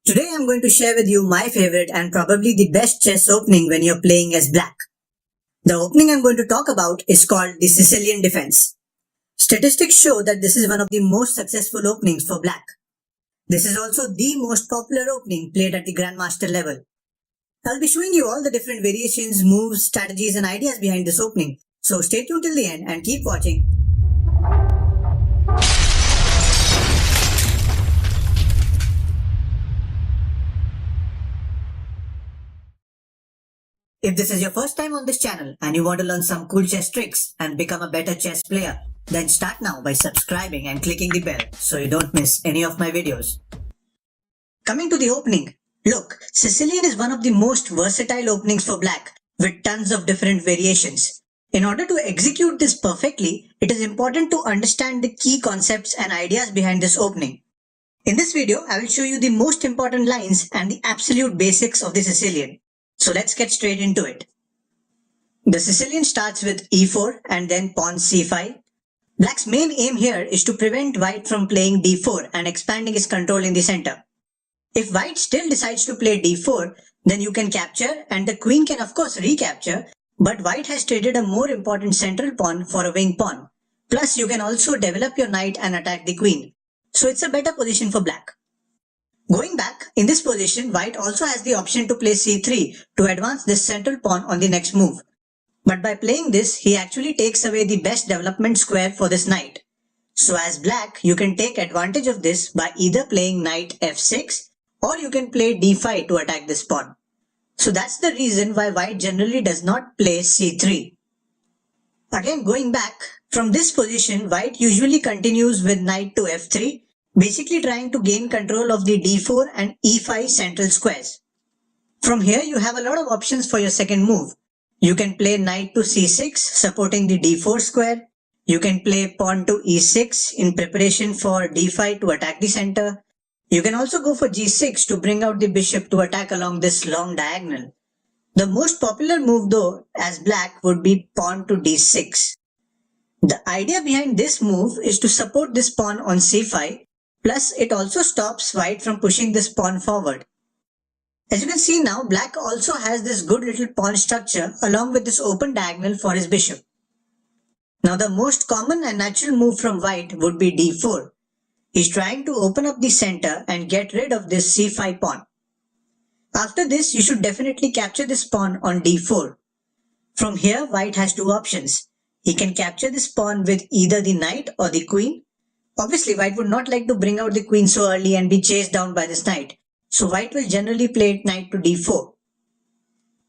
Today I'm going to share with you my favorite and probably the best chess opening when you're playing as black. The opening I'm going to talk about is called the Sicilian defense. Statistics show that this is one of the most successful openings for black. This is also the most popular opening played at the Grandmaster level. I'll be showing you all the different variations, moves, strategies and ideas behind this opening. So stay tuned till the end and keep watching. If this is your first time on this channel and you want to learn some cool chess tricks and become a better chess player, then start now by subscribing and clicking the bell so you don't miss any of my videos. Coming to the opening, look, Sicilian is one of the most versatile openings for black with tons of different variations. In order to execute this perfectly, it is important to understand the key concepts and ideas behind this opening. In this video, I will show you the most important lines and the absolute basics of the Sicilian. So let's get straight into it. The Sicilian starts with e4 and then pawn c5. Black's main aim here is to prevent white from playing d4 and expanding his control in the center. If white still decides to play d4, then you can capture and the queen can of course recapture, but white has traded a more important central pawn for a wing pawn. Plus you can also develop your knight and attack the queen. So it's a better position for black. Going back, in this position, white also has the option to play c3 to advance this central pawn on the next move. But by playing this, he actually takes away the best development square for this knight. So as black, you can take advantage of this by either playing knight f6 or you can play d5 to attack this pawn. So that's the reason why white generally does not play c3. Again, going back, from this position, white usually continues with knight to f3. Basically trying to gain control of the d4 and e5 central squares. From here you have a lot of options for your second move. You can play knight to c6 supporting the d4 square. You can play pawn to e6 in preparation for d5 to attack the center. You can also go for g6 to bring out the bishop to attack along this long diagonal. The most popular move though as black would be pawn to d6. The idea behind this move is to support this pawn on c5. Plus, it also stops white from pushing this pawn forward. As you can see now, black also has this good little pawn structure along with this open diagonal for his bishop. Now the most common and natural move from white would be d4. He's trying to open up the center and get rid of this c5 pawn. After this, you should definitely capture this pawn on d4. From here, white has two options. He can capture this pawn with either the knight or the queen. Obviously, white would not like to bring out the queen so early and be chased down by this knight. So white will generally play knight to d4.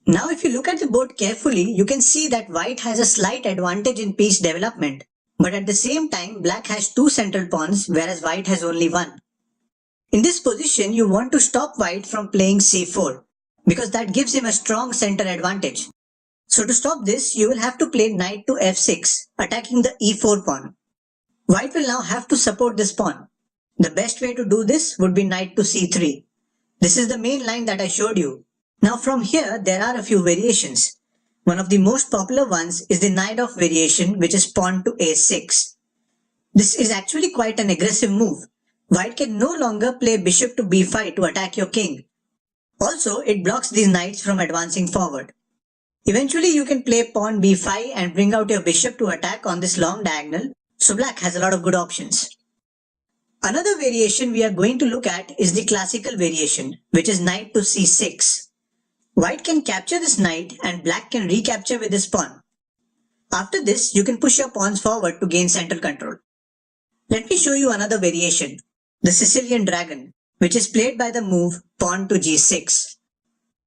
Now if you look at the board carefully, you can see that white has a slight advantage in piece development. But at the same time, black has two central pawns whereas white has only one. In this position, you want to stop white from playing c4 because that gives him a strong center advantage. So to stop this, you will have to play knight to f6, attacking the e4 pawn. White will now have to support this pawn. The best way to do this would be knight to c3. This is the main line that I showed you. Now from here, there are a few variations. One of the most popular ones is the knight off variation, which is pawn to a6. This is actually quite an aggressive move. White can no longer play bishop to b5 to attack your king. Also, it blocks these knights from advancing forward. Eventually, you can play pawn b5 and bring out your bishop to attack on this long diagonal. So black has a lot of good options. Another variation we are going to look at is the classical variation, which is knight to c6. White can capture this knight and black can recapture with this pawn. After this, you can push your pawns forward to gain central control. Let me show you another variation, the Sicilian dragon, which is played by the move pawn to g6.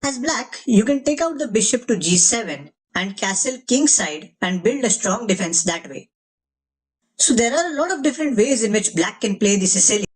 As black, you can take out the bishop to g7 and castle kingside and build a strong defense that way. So there are a lot of different ways in which black can play the Sicilian.